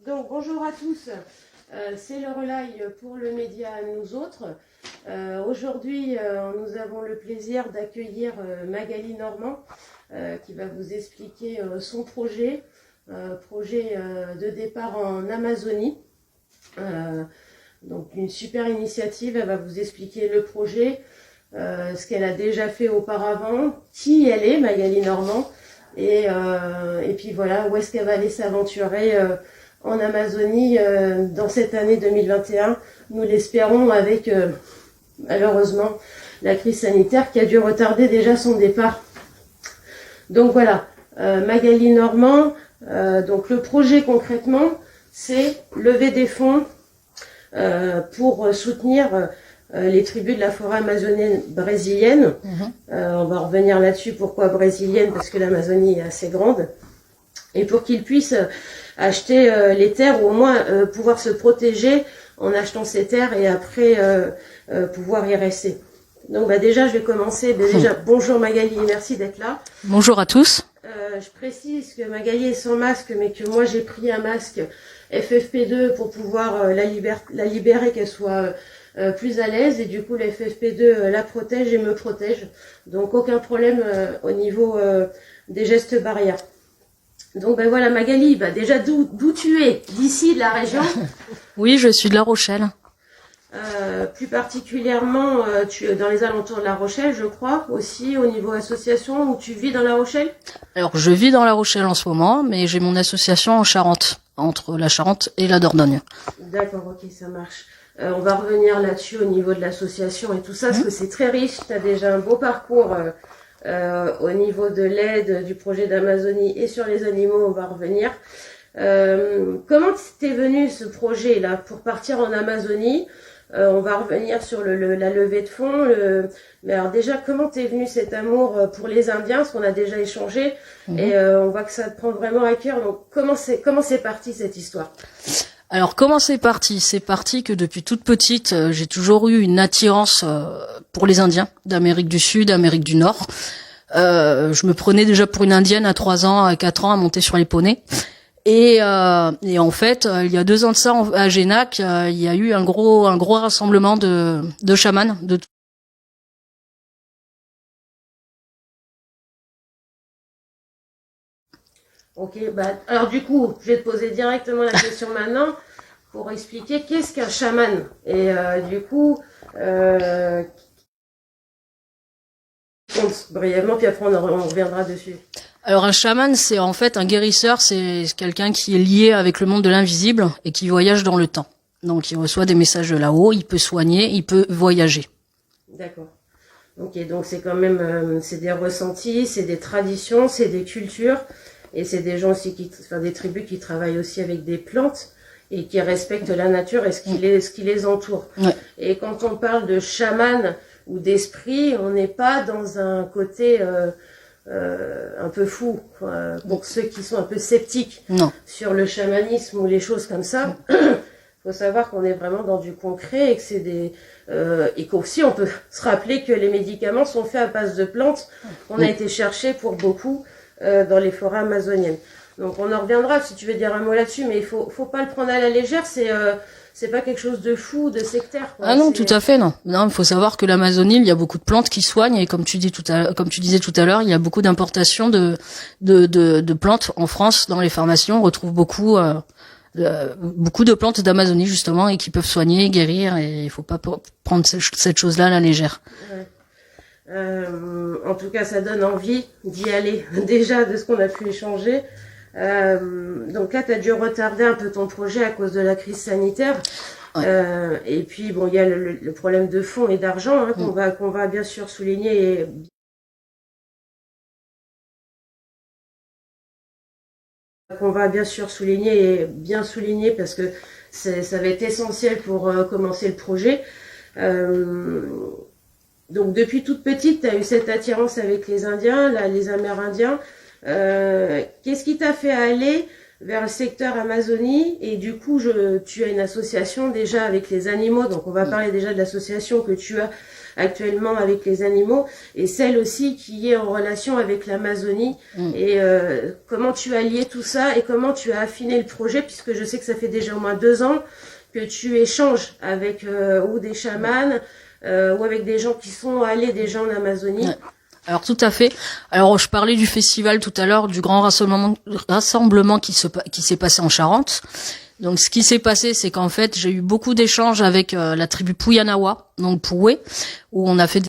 Donc bonjour à tous, c'est le relais pour le média Nous Autres. Aujourd'hui nous avons le plaisir d'accueillir Magali Normand qui va vous expliquer son projet, de départ en Amazonie. Donc une super initiative, elle va vous expliquer le projet, ce qu'elle a déjà fait auparavant, qui elle est, Magali Normand, et puis voilà, où est-ce qu'elle va aller s'aventurer en Amazonie dans cette année 2021. Nous l'espérons avec malheureusement la crise sanitaire qui a dû retarder déjà son départ. Donc voilà, Magali Normand, donc le projet concrètement, c'est lever des fonds pour soutenir les tribus de la forêt amazonienne brésilienne. On va revenir là-dessus, pourquoi brésilienne, parce que l'Amazonie est assez grande, et pour qu'ils puissent acheter les terres, ou au moins pouvoir se protéger en achetant ces terres et après pouvoir y rester. Donc déjà je vais commencer. Déjà bonjour Magali, merci d'être là. Bonjour à tous. Je précise que Magali est sans masque, mais que moi j'ai pris un masque FFP2 pour pouvoir la libérer, qu'elle soit plus à l'aise, et du coup la FFP2 la protège et me protège, donc aucun problème au niveau des gestes barrières. Donc voilà Magali, déjà d'où tu es, d'ici de la région? Oui, je suis de La Rochelle. Plus particulièrement, tu es dans les alentours de La Rochelle, je crois, aussi au niveau association, où tu vis dans La Rochelle? Alors je vis dans La Rochelle en ce moment, mais j'ai mon association en Charente, entre la Charente et la Dordogne. D'accord, ok, ça marche. On va revenir là-dessus au niveau de l'association et tout ça, parce que c'est très riche. Tu as déjà un beau parcours au niveau de l'aide du projet d'Amazonie et sur les animaux, on va revenir. Comment t'es venu ce projet-là pour partir en Amazonie? On va revenir sur la levée de fonds. Mais alors déjà, comment t'es venu cet amour pour les Indiens, parce qu'on a déjà échangé, et on voit que ça te prend vraiment à cœur. Donc comment c'est parti cette histoire? Alors comment c'est parti? C'est parti que depuis toute petite, j'ai toujours eu une attirance pour les Indiens d'Amérique du Sud, d'Amérique du Nord. Je me prenais déjà pour une Indienne à 3 ans, à 4 ans, à monter sur les poneys. Et en fait, il y a 2 ans de ça, à Génac, il y a eu un gros rassemblement de chamans. Ok, alors du coup, je vais te poser directement la question maintenant pour expliquer qu'est-ce qu'un chaman. Et du coup, brièvement, puis après on reviendra dessus. Alors un chaman, c'est en fait un guérisseur, c'est quelqu'un qui est lié avec le monde de l'invisible et qui voyage dans le temps. Donc il reçoit des messages de là-haut, il peut soigner, il peut voyager. D'accord. Ok, donc c'est quand même, c'est des ressentis, c'est des traditions, c'est des cultures, et c'est des gens aussi des tribus qui travaillent aussi avec des plantes et qui respectent la nature et ce qui les entoure. Ouais. Et quand on parle de chaman ou d'esprit, on n'est pas dans un côté un peu fou, pour ceux qui sont un peu sceptiques sur le chamanisme ou les choses comme ça. Faut savoir qu'on est vraiment dans du concret et que c'est et qu'aussi on peut se rappeler que les médicaments sont faits à base de plantes qu'on a été chercher pour beaucoup dans les forêts amazoniennes. Donc on en reviendra si tu veux dire un mot là-dessus, mais il faut pas le prendre à la légère. C'est pas quelque chose de fou, de sectaire, quoi. Ah non, tout à fait, non. Non, il faut savoir que l'Amazonie, il y a beaucoup de plantes qui soignent, et comme tu disais tout à l'heure, il y a beaucoup d'importations de plantes en France. Dans les pharmacies, on retrouve beaucoup de plantes d'Amazonie justement, et qui peuvent soigner, guérir, et il faut pas prendre cette chose-là à la légère. Ouais. En tout cas, ça donne envie d'y aller déjà de ce qu'on a pu échanger. Donc là, tu as dû retarder un peu ton projet à cause de la crise sanitaire. Ouais. Et puis, bon, il y a le problème de fonds et d'argent qu'on va bien sûr souligner. Et bien souligner parce que ça va être essentiel pour commencer le projet. Donc depuis toute petite, tu as eu cette attirance avec les Indiens, les Amérindiens. Qu'est-ce qui t'a fait aller vers le secteur Amazonie, et du coup, tu as une association déjà avec les animaux, donc on va parler déjà de l'association que tu as actuellement avec les animaux, et celle aussi qui est en relation avec l'Amazonie, et comment tu as lié tout ça, et comment tu as affiné le projet, puisque je sais que ça fait déjà au moins 2 ans que tu échanges avec ou des chamans, ou avec des gens qui sont allés déjà en Amazonie. Ouais. Alors tout à fait. Alors je parlais du festival tout à l'heure, du grand rassemblement qui s'est passé en Charente. Donc ce qui s'est passé, c'est qu'en fait j'ai eu beaucoup d'échanges avec la tribu Puyanawa, donc Poué, où on a fait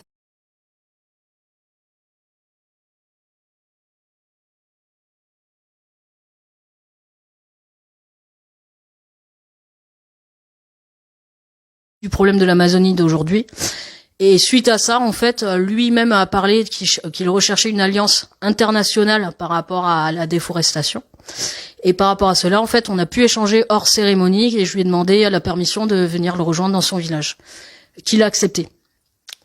du problème de l'Amazonie d'aujourd'hui. Et suite à ça, en fait, lui-même a parlé qu'il recherchait une alliance internationale par rapport à la déforestation. Et par rapport à cela, en fait, on a pu échanger hors cérémonie et je lui ai demandé la permission de venir le rejoindre dans son village, qu'il a accepté.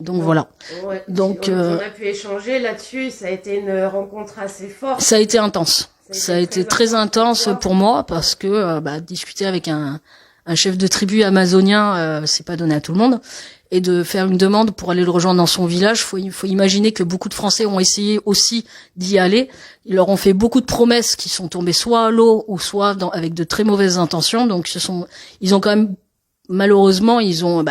Donc voilà. Ouais. Donc on a pu échanger là-dessus. Ça a été une rencontre assez forte. Ça a été intense. Ça a été très intense pour moi parce que discuter avec un chef de tribu amazonien, c'est pas donné à tout le monde. Et de faire une demande pour aller le rejoindre dans son village, faut imaginer que beaucoup de Français ont essayé aussi d'y aller. Ils leur ont fait beaucoup de promesses qui sont tombées soit à l'eau ou soit avec de très mauvaises intentions. Donc ils ont quand même malheureusement ils ont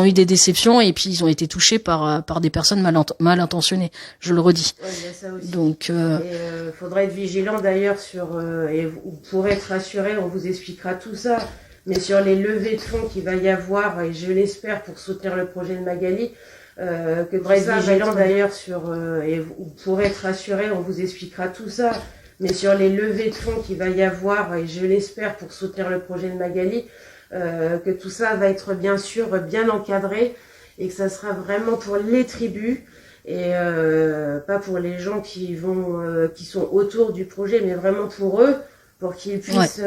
eu des déceptions et puis ils ont été touchés par des personnes mal intentionnées. Je le redis. Ouais, il y a ça aussi. Donc faudra être vigilant d'ailleurs sur et vous pourrez être rassuré, on vous expliquera tout ça. Mais sur les levées de fonds qu'il va y avoir, et je l'espère pour soutenir le projet de Magali, que vous être vigilant d'ailleurs sur, et vous pourrez être rassuré, on vous expliquera tout ça. Mais sur les levées de fonds qu'il va y avoir, et je l'espère pour soutenir le projet de Magali, que tout ça va être bien sûr bien encadré et que ça sera vraiment pour les tribus et pas pour les gens qui sont autour du projet, mais vraiment pour eux. Pour qu'ils puissent,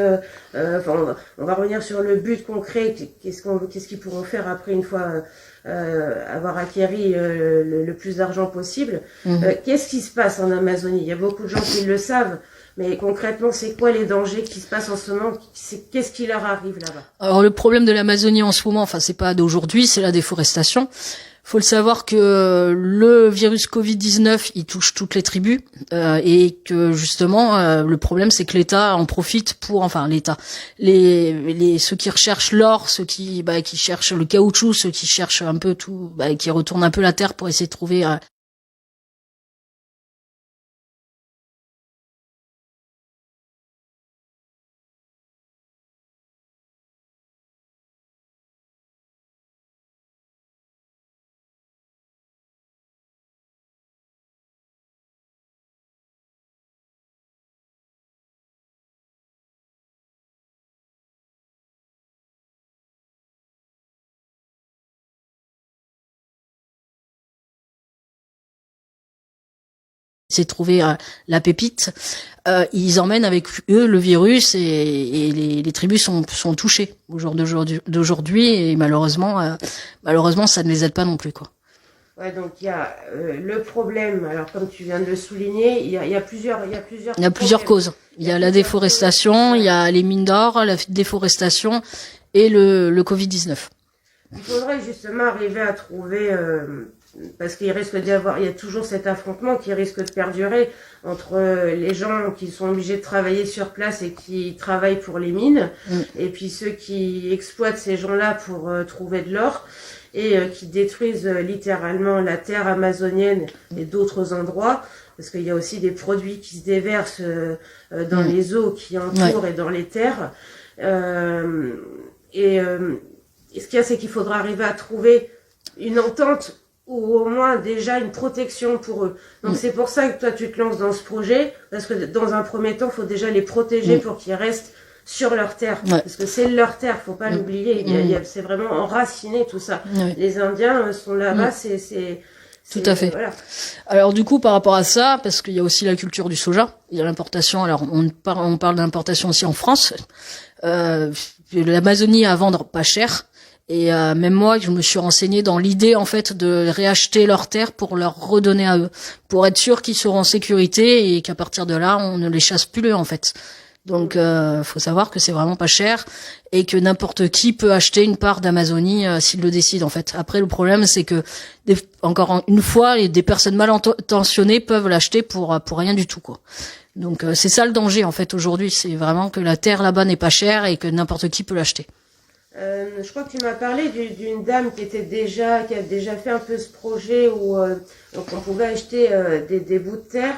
on va revenir sur le but concret, qu'est-ce qu'ils pourront faire après une fois avoir acquéri le plus d'argent possible. Qu'est-ce qui se passe en Amazonie? Il y a beaucoup de gens qui le savent, mais concrètement, c'est quoi les dangers qui se passent en ce moment? Qu'est-ce qui leur arrive là-bas? Alors le problème de l'Amazonie en ce moment, c'est pas d'aujourd'hui, c'est la déforestation. Faut le savoir que le virus Covid-19, il touche toutes les tribus et que justement le problème c'est que l'État en profite l'État, ceux qui recherchent l'or, ceux qui cherchent le caoutchouc, ceux qui cherchent un peu tout, qui retournent un peu la terre pour essayer de trouver la pépite, ils emmènent avec eux le virus et les tribus sont touchées au jour d'aujourd'hui et malheureusement ça ne les aide pas non plus, quoi. Ouais, donc il y a le problème, alors comme tu viens de le souligner, il y a plusieurs causes. Il y a la déforestation, il y a les mines d'or, la déforestation et le Covid-19. Il faudrait justement arriver à trouver parce qu'il risque d'y avoir, il y a toujours cet affrontement qui risque de perdurer entre les gens qui sont obligés de travailler sur place et qui travaillent pour les mines, et puis ceux qui exploitent ces gens-là pour trouver de l'or et qui détruisent littéralement la terre amazonienne et d'autres endroits, parce qu'il y a aussi des produits qui se déversent dans les eaux qui entourent et dans les terres. Et ce qu'il y a, c'est qu'il faudra arriver à trouver une entente ou au moins déjà une protection pour eux. Donc c'est pour ça que toi tu te lances dans ce projet, parce que dans un premier temps, il faut déjà les protéger pour qu'ils restent sur leur terre, parce que c'est leur terre, faut pas l'oublier. C'est vraiment enraciné tout ça. Les Indiens sont là-bas, c'est tout à fait. Voilà. Alors du coup, par rapport à ça, parce qu'il y a aussi la culture du soja, il y a l'importation. Alors on parle d'importation aussi en France. L'Amazonie à vendre pas cher. Et même moi, je me suis renseignée dans l'idée en fait de réacheter leurs terres pour leur redonner à eux, pour être sûr qu'ils seront en sécurité et qu'à partir de là, on ne les chasse plus en fait. Donc, faut savoir que c'est vraiment pas cher et que n'importe qui peut acheter une part d'Amazonie s'il le décide, en fait. Après, le problème, c'est que encore une fois, des personnes mal intentionnées peuvent l'acheter pour rien du tout, quoi. Donc, c'est ça le danger, en fait, aujourd'hui. C'est vraiment que la terre là-bas n'est pas chère et que n'importe qui peut l'acheter. Je crois que tu m'as parlé d'une dame qui a déjà fait un peu ce projet où donc on pouvait acheter des bouts de terre.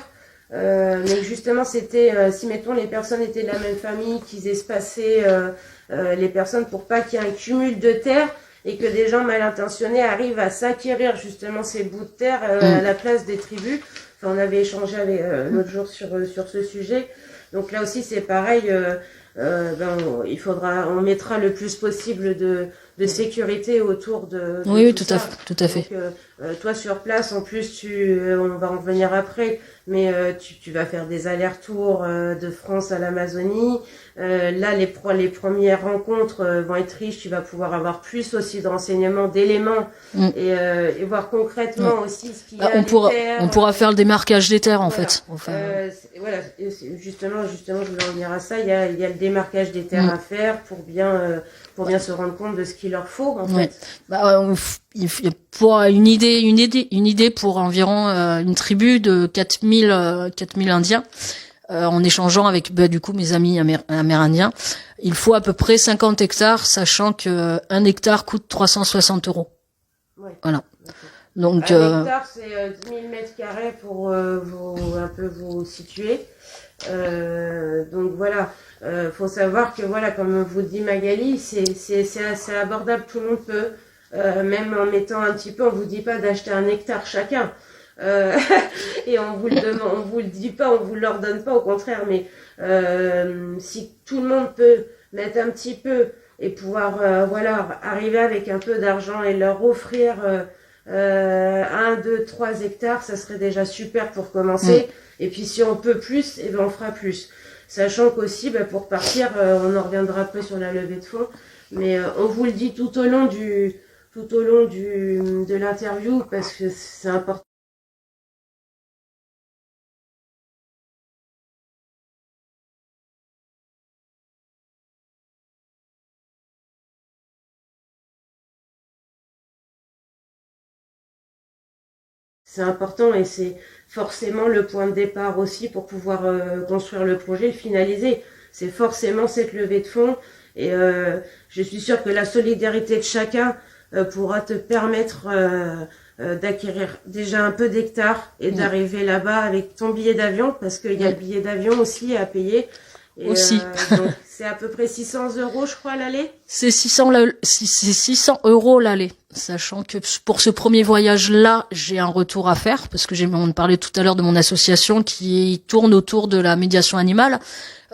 Mais justement, c'était si mettons les personnes étaient de la même famille, qu'ils espaçaient les personnes pour pas qu'il y ait un cumul de terre et que des gens mal intentionnés arrivent à s'acquérir justement ces bouts de terre à la place des tribus. Enfin, on avait échangé avec l'autre jour sur ce sujet. Donc là aussi, c'est pareil. On mettra le plus possible de sécurité autour de oui, tout tout ça. tout à fait. Donc, toi sur place, en plus, on va en revenir après, mais tu vas faire des allers-retours de France à l'Amazonie. Là, les premières rencontres vont être riches. Tu vas pouvoir avoir plus aussi de renseignements, d'éléments et voir concrètement aussi ce qu'il y a. On pourra faire le démarquage des terres, en fait. Enfin, voilà, justement, je voulais en venir à ça. Il y a le démarquage des terres à faire pour bien se rendre compte de ce qu'il leur faut, en fait. Pour une idée pour environ une tribu de 4000 Indiens, en échangeant avec du coup mes amis amérindiens, il faut à peu près 50 hectares, sachant que 1 hectare coûte 360 €. Ouais. Voilà. Donc, 1 hectare, c'est 10 000 mètres carrés pour un peu vous situer. Donc voilà, faut savoir que voilà, comme vous dit Magali, c'est assez abordable, tout le monde peut, même en mettant un petit peu, on vous dit pas d'acheter 1 hectare chacun, et on vous le demande, on vous le dit pas, on vous l'ordonne pas, au contraire, mais si tout le monde peut mettre un petit peu et pouvoir voilà, arriver avec un peu d'argent et leur offrir 1, 2, 3 hectares, ça serait déjà super pour commencer. Et puis si on peut plus, eh ben on fera plus. Sachant qu'aussi, pour partir, on en reviendra après sur la levée de fonds, mais on vous le dit tout au long de l'interview parce que c'est important. C'est important et c'est forcément le point de départ aussi pour pouvoir construire le projet, le finaliser. C'est forcément cette levée de fonds et je suis sûre que la solidarité de chacun pourra te permettre d'acquérir déjà un peu d'hectares et d'arriver là-bas avec ton billet d'avion parce qu'il y a le billet d'avion aussi à payer. Et aussi. Donc c'est à peu près 600 € je crois l'aller. C'est 600 € l'aller. Sachant que pour ce premier voyage-là, j'ai un retour à faire parce que on parlait tout à l'heure de mon association qui tourne autour de la médiation animale,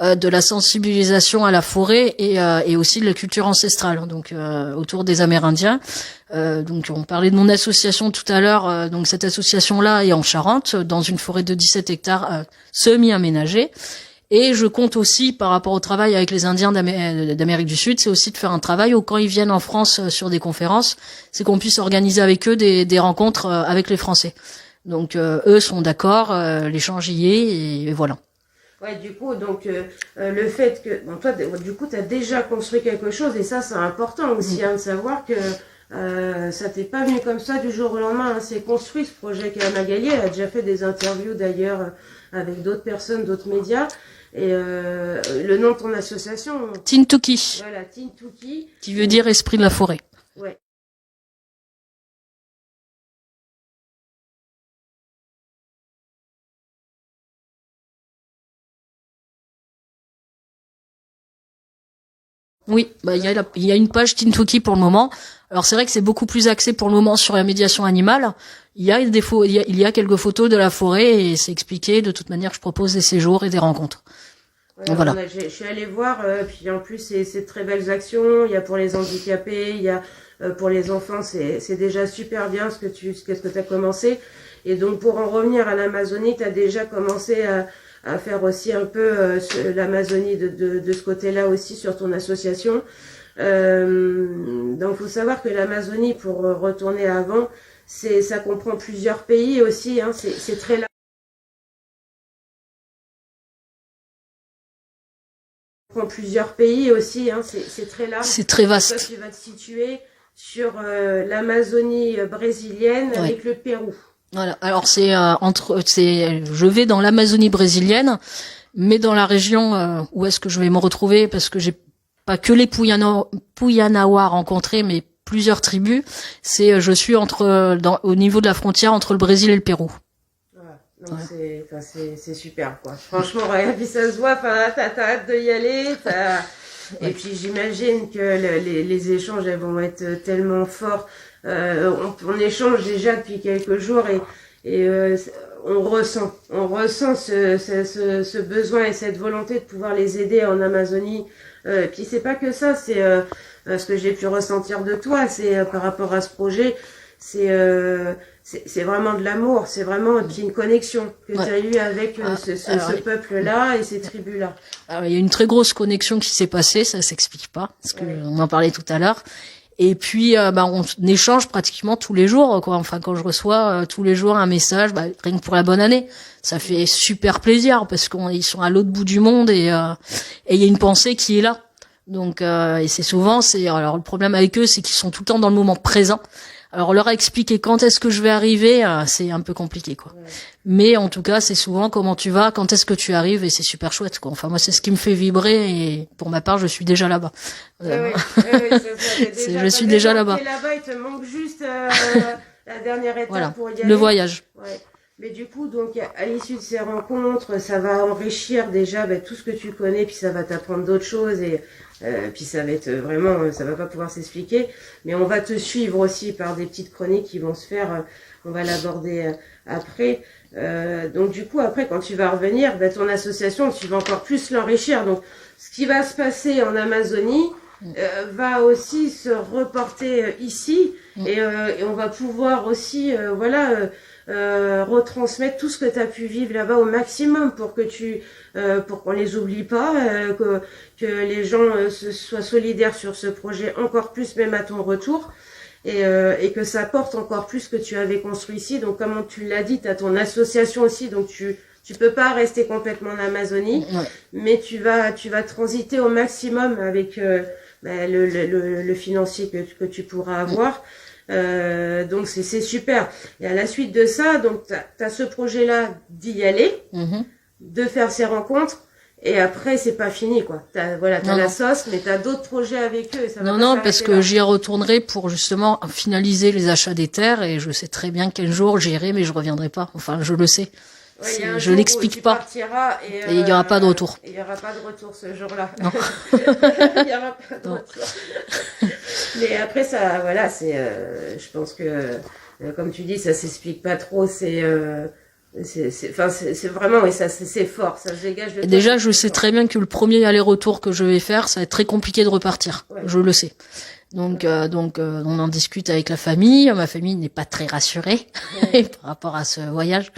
de la sensibilisation à la forêt et aussi de la culture ancestrale, donc autour des Amérindiens. Donc on parlait de mon association tout à l'heure. Donc cette association-là est en Charente, dans une forêt de 17 hectares semi-aménagée. Et je compte aussi, par rapport au travail avec les Indiens d'Amérique du Sud, c'est aussi de faire un travail où quand ils viennent en France sur des conférences, c'est qu'on puisse organiser avec eux des rencontres avec les Français. Donc eux sont d'accord, l'échange y est, et voilà. Ouais, du coup, donc le fait que toi, du coup, t'as déjà construit quelque chose et ça, c'est important aussi de savoir que ça t'est pas venu comme ça du jour au lendemain. Hein, c'est construit ce projet qu'à Magali. Elle a déjà fait des interviews d'ailleurs avec d'autres personnes, d'autres médias. Et le nom de ton association, Tintuki. Voilà, Tintuki. Qui veut dire esprit de la forêt. Ouais. Oui, il y a une page Tintuki pour le moment. Alors c'est vrai que c'est beaucoup plus axé pour le moment sur la médiation animale. Il y a quelques photos de la forêt et c'est expliqué. De toute manière, je propose des séjours et des rencontres. Ouais, voilà. Je suis allée voir, puis en plus c'est de très belles actions. Il y a pour les handicapés, il y a pour les enfants, c'est déjà super bien ce que t'as commencé. Et donc pour en revenir à l'Amazonie, t'as déjà commencé à faire aussi un peu l'Amazonie de ce côté-là aussi sur ton association. Donc faut savoir que l'Amazonie, pour retourner avant, ça comprend plusieurs pays aussi. Hein, c'est très large. comprend plusieurs pays aussi, hein, c'est très large. C'est très vaste. Toi, tu vas te situer sur l'Amazonie brésilienne avec le Pérou. Voilà. Alors je vais dans l'Amazonie brésilienne, mais dans la région où est-ce que je vais me retrouver, parce que j'ai pas que les Puyanawa rencontrés, mais plusieurs tribus. Je suis au niveau de la frontière entre le Brésil et le Pérou. Donc c'est super, quoi. Franchement, regarde, puis ça se voit, enfin, t'as hâte de y aller, et puis j'imagine que les échanges, elles vont être tellement forts. On échange déjà depuis quelques jours et on ressent ce besoin et cette volonté de pouvoir les aider en Amazonie. Puis c'est pas que ça, c'est ce que j'ai pu ressentir de toi, c'est par rapport à ce projet, c'est vraiment de l'amour, c'est vraiment une connexion que tu as eue avec ce peuple-là et ces tribus-là. Alors, il y a une très grosse connexion qui s'est passée, ça s'explique pas, parce que on en parlait tout à l'heure. Et puis, on échange pratiquement tous les jours, quoi. Enfin, quand je reçois tous les jours un message, rien que pour la bonne année, ça fait super plaisir parce qu'ils sont à l'autre bout du monde et il y a une pensée qui est là. Donc, et c'est souvent, alors le problème avec eux, c'est qu'ils sont tout le temps dans le moment présent. Alors, leur expliquer quand est-ce que je vais arriver, c'est un peu compliqué, quoi. Ouais. Mais en tout cas, c'est souvent comment tu vas, quand est-ce que tu arrives, et c'est super chouette, quoi. Enfin, moi, c'est ce qui me fait vibrer, et pour ma part, je suis déjà là-bas. Oui, je suis déjà là-bas. T'es là-bas, il te manque juste la dernière étape pour y aller. Le voyage. Ouais. Mais du coup, donc, à l'issue de ces rencontres, ça va enrichir déjà tout ce que tu connais, puis ça va t'apprendre d'autres choses, et puis ça va être vraiment, ça va pas pouvoir s'expliquer, mais on va te suivre aussi par des petites chroniques qui vont se faire, on va l'aborder après. Donc du coup, après, quand tu vas revenir, ton association, tu vas encore plus l'enrichir. Donc, ce qui va se passer en Amazonie va aussi se reporter ici, et on va pouvoir aussi, retransmettre tout ce que tu as pu vivre là-bas au maximum pour qu'on les oublie pas, que les gens soient solidaires sur ce projet encore plus, même à ton retour, et que ça porte encore plus que tu avais construit ici. Donc comme tu l'as dit, tu as ton association aussi, donc tu peux pas rester complètement en Amazonie, mais tu vas transiter au maximum avec le financier que tu pourras avoir. Donc c'est super. Et à la suite de ça, donc t'as ce projet-là d'y aller, de faire ces rencontres, et après c'est pas fini, quoi. T'as la sauce, mais t'as d'autres projets avec eux. Et ça va pas parce que j'y retournerai pour justement finaliser les achats des terres, et je sais très bien qu'un jour j'irai, mais je reviendrai pas. Enfin, je le sais. Je l'explique pas. Et il y aura pas de retour. Il y aura pas de retour ce jour-là. Non. Il y aura pas de retour. Mais après ça, je pense que comme tu dis, ça s'explique pas trop. C'est vraiment, et ça c'est fort, ça se dégage de toi. Déjà, je sais très bien que le premier aller-retour que je vais faire, ça va être très compliqué de repartir. Ouais. Je le sais. Donc, on en discute avec la famille. Ma famille n'est pas très rassurée par rapport à ce voyage.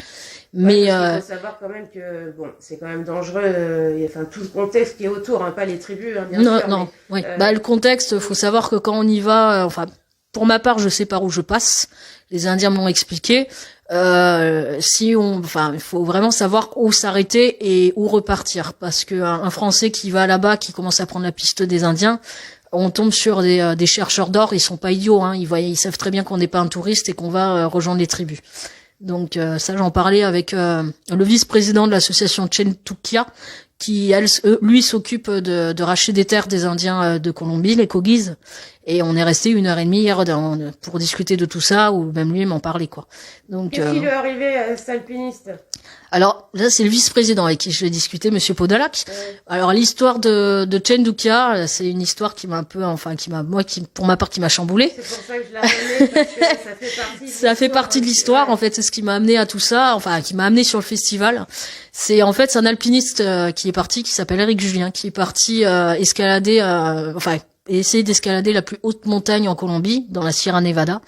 Mais il faut savoir quand même que c'est quand même dangereux. Tout le contexte qui est autour, pas les tribus, bien sûr. Le contexte, faut savoir que quand on y va, pour ma part, je sais par où je passe. Les Indiens me l'ont expliqué. Il faut vraiment savoir où s'arrêter et où repartir, parce que un Français qui va là-bas, qui commence à prendre la piste des Indiens, on tombe sur des chercheurs d'or. Ils sont pas idiots, ils savent très bien qu'on n'est pas un touriste et qu'on va rejoindre les tribus. Donc ça, j'en parlais avec le vice-président de l'association Chentukia, qui lui s'occupe de racheter des terres des Indiens de Colombie, les Kogis, et on est resté 1h30 hier pour discuter de tout ça, ou même lui m'en parlait, quoi. Donc qu'est-ce qui lui est arrivé à cet alpiniste? Alors là, c'est le vice-président avec qui je vais discuter, Monsieur Podolak. Alors l'histoire de Chentukia, c'est une histoire qui m'a un peu, pour ma part, qui m'a chamboulé. C'est pour ça que je l'ai amené, parce que ça fait partie. Ça fait partie de l'histoire, en fait. C'est ce qui m'a amené à tout ça, qui m'a amené sur le festival. C'est un alpiniste qui est parti, qui s'appelle Eric Julien, qui est parti essayer d'escalader la plus haute montagne en Colombie, dans la Sierra Nevada.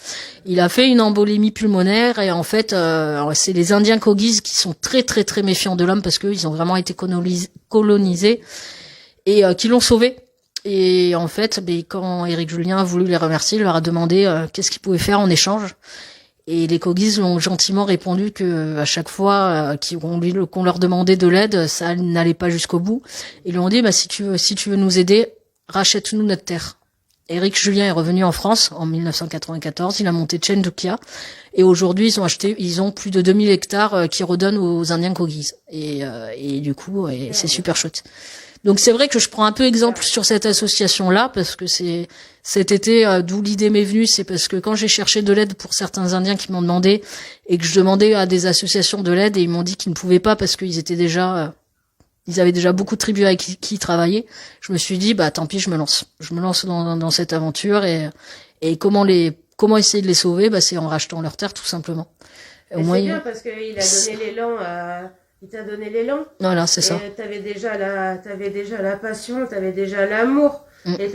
Il a fait une embolémie pulmonaire, et en fait, c'est les Indiens Kogis qui sont très très très méfiants de l'homme, parce qu'ils ont vraiment été colonisés, et qui l'ont sauvé. Et en fait, quand Eric Julien a voulu les remercier, il leur a demandé qu'est-ce qu'ils pouvaient faire en échange. Et les Kogis ont gentiment répondu que à chaque fois qu'on leur demandait de l'aide, ça n'allait pas jusqu'au bout. Ils lui ont dit, bah, si tu veux nous aider, rachète-nous notre terre. Éric Julien est revenu en France en 1994, il a monté Chendukia, et aujourd'hui ils ont plus de 2000 hectares qui redonnent aux Indiens Kogis. Et du coup, c'est super chouette. Donc c'est vrai que je prends un peu exemple sur cette association-là, parce que c'est cet été, d'où l'idée m'est venue, c'est parce que quand j'ai cherché de l'aide pour certains Indiens qui m'ont demandé, et que je demandais à des associations de l'aide, et ils m'ont dit qu'ils ne pouvaient pas parce qu'ils étaient déjà, ils avaient déjà beaucoup de tribus avec qui travailler, je me suis dit, bah tant pis, je me lance dans cette aventure, et comment essayer de les sauver, bah c'est en rachetant leurs terres tout simplement. Au moins, c'est bien parce qu'il a donné l'élan à... Il t'a donné l'élan. Voilà, c'est ça. T'avais déjà la passion, t'avais déjà l'amour, et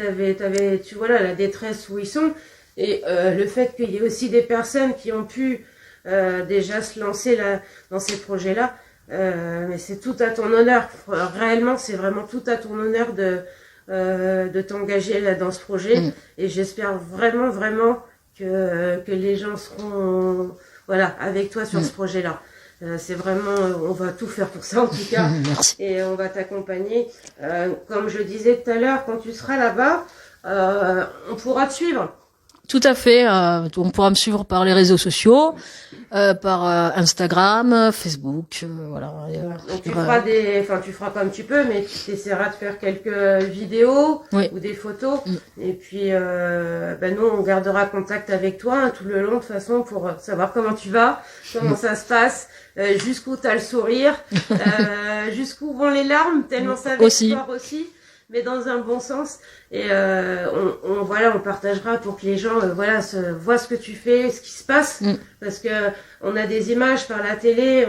tu vois là, la détresse où ils sont, et le fait qu'il y ait aussi des personnes qui ont pu déjà se lancer là dans ces projets-là, mais c'est tout à ton honneur. Réellement, c'est vraiment tout à ton honneur de t'engager là dans ce projet, et j'espère vraiment que les gens seront avec toi sur ce projet-là. C'est vraiment, on va tout faire pour ça en tout cas. Merci. Et on va t'accompagner. Comme je disais tout à l'heure, quand tu seras là-bas, on pourra te suivre. Tout à fait. On pourra me suivre par les réseaux sociaux, par Instagram, Facebook, voilà. Donc tu feras comme tu peux, mais tu essaieras de faire quelques vidéos ou des photos. Et puis, nous, on gardera contact avec toi tout le long de toute façon pour savoir comment tu vas, comment ça se passe, jusqu'où t'as le sourire, jusqu'où vont les larmes, tellement ça va être aussi. Mais dans un bon sens, et on partagera pour que les gens voient ce que tu fais, ce qui se passe, parce que on a des images par la télé,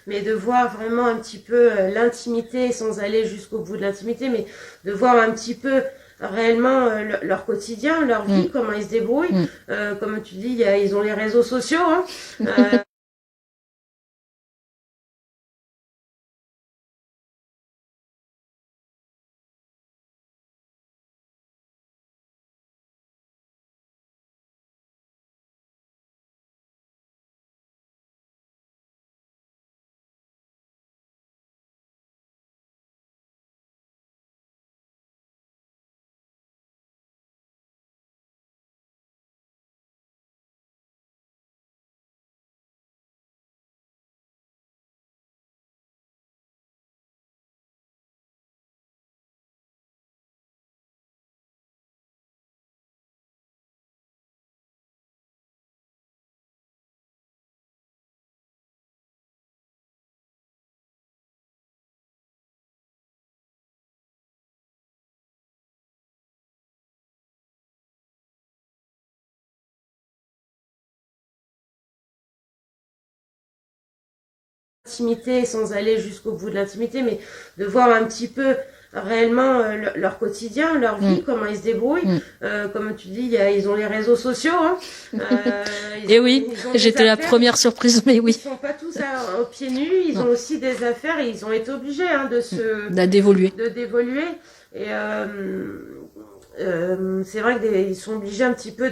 mais de voir vraiment un petit peu l'intimité, sans aller jusqu'au bout de l'intimité, mais de voir un petit peu réellement leur quotidien, leur vie, comment ils se débrouillent. Comme tu dis, ils ont les réseaux sociaux, Intimité, sans aller jusqu'au bout de l'intimité, mais de voir un petit peu réellement leur quotidien, leur vie, comment ils se débrouillent. Comme tu dis, ils ont les réseaux sociaux. Et oui, j'étais la première surprise, mais oui. Ils sont pas tous aux pieds nus, ils ont aussi des affaires, et ils ont été obligés d'évoluer. Et c'est vrai qu'ils sont obligés un petit peu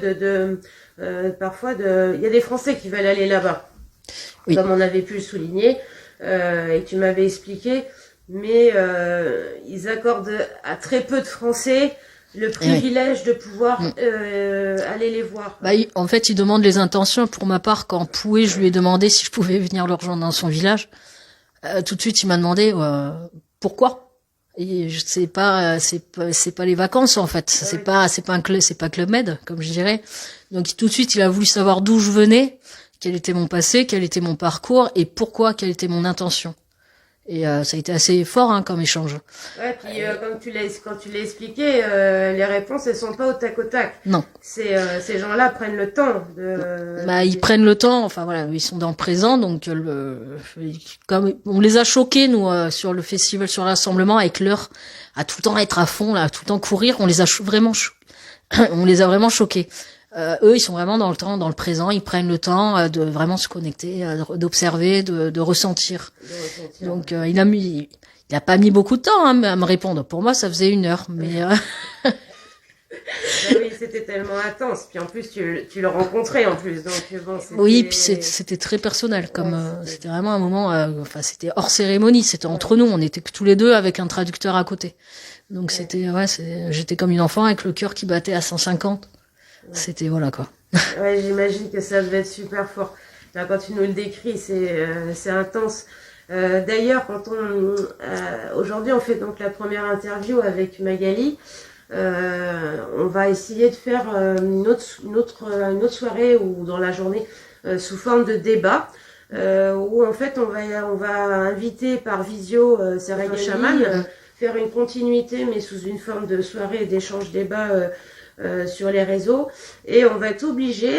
parfois il y a des Français qui veulent aller là-bas. Oui. Comme on avait pu le souligner, et tu m'avais expliqué, mais ils accordent à très peu de Français le privilège de pouvoir aller les voir. En fait, ils demandent les intentions. Pour ma part, quand Poué, je lui ai demandé si je pouvais venir le rejoindre dans son village, tout de suite, il m'a demandé pourquoi. Et c'est pas les vacances en fait. C'est pas Club Med, comme je dirais. Donc tout de suite, il a voulu savoir d'où je venais, quel était mon passé, quel était mon parcours et pourquoi, quelle était mon intention. Et ça a été assez fort comme échange. Ouais, puis quand tu l'as expliqué, les réponses elles sont pas au tac au tac. Non. Ces gens-là prennent le temps ils prennent le temps. Enfin voilà, ils sont dans le présent, donc comme on les a choqués nous sur le festival, sur l'assemblement, avec l'heure à tout le temps être à fond, là, à tout le temps courir, on les a vraiment choqués. Eux, ils sont vraiment dans le temps, dans le présent. Ils prennent le temps de vraiment se connecter, d'observer, de ressentir. Donc, il a pas mis beaucoup de temps à me répondre. Pour moi, ça faisait 1 heure, mais. Oui, c'était tellement intense. Puis en plus, tu le rencontrais en plus. Donc bon, oui, puis c'était très personnel. Comme c'était vraiment un moment. Enfin, c'était hors cérémonie. C'était entre nous. On était tous les deux avec un traducteur à côté. Donc c'était j'étais comme une enfant avec le cœur qui battait à 150. C'était voilà quoi. Ouais, j'imagine que ça devait être super fort. Là, quand tu nous le décris, c'est intense. D'ailleurs, aujourd'hui on fait donc la première interview avec Magali. On va essayer de faire une autre soirée ou dans la journée sous forme de débat. Où en fait on va inviter par visio Serena Chaman, faire une continuité mais sous une forme de soirée d'échange débat sur les réseaux, et on va être obligé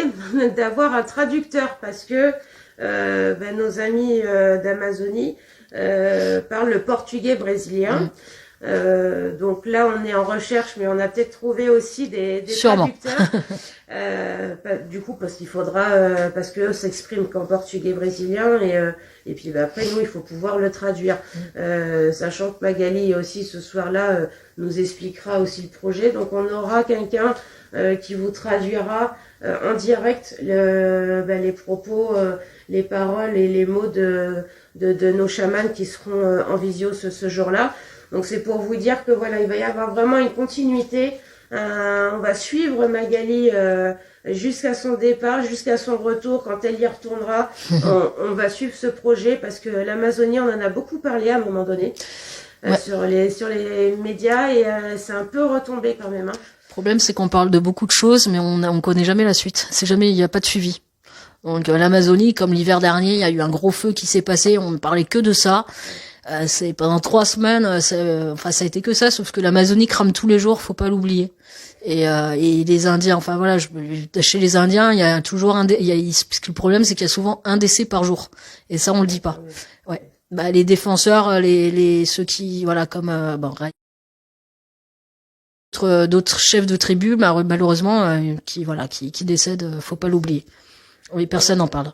d'avoir un traducteur parce que nos amis d'Amazonie parlent le portugais brésilien. Donc là on est en recherche, mais on a peut-être trouvé aussi des traducteurs. Du coup parce qu'il faudra parce que eux s'expriment qu'en portugais brésilien, et puis après nous il faut pouvoir le traduire. Sachant que Magali aussi ce soir-là nous expliquera aussi le projet, donc on aura quelqu'un qui vous traduira en direct les propos, les paroles et les mots de nos chamans qui seront en visio ce jour-là. Donc c'est pour vous dire que voilà, il va y avoir vraiment une continuité. On va suivre Magali jusqu'à son départ, jusqu'à son retour, quand elle y retournera. On va suivre ce projet parce que l'Amazonie, on en a beaucoup parlé à un moment donné sur les médias, et c'est un peu retombé quand même. Le problème, c'est qu'on parle de beaucoup de choses, mais on connaît jamais la suite. Il n'y a pas de suivi. Donc l'Amazonie, comme l'hiver dernier, il y a eu un gros feu qui s'est passé, on ne parlait que de ça. C'est pendant 3 semaines, ça a été que ça, sauf que l'Amazonie crame tous les jours, faut pas l'oublier. Et les Indiens, enfin voilà, chez les Indiens, il y a toujours parce que le problème, c'est qu'il y a souvent un décès par jour, et ça on le dit pas. Ouais. Les défenseurs, ceux qui, voilà, comme d'autres chefs de tribu, malheureusement, qui décèdent, faut pas l'oublier. Oui, personne n'en parle.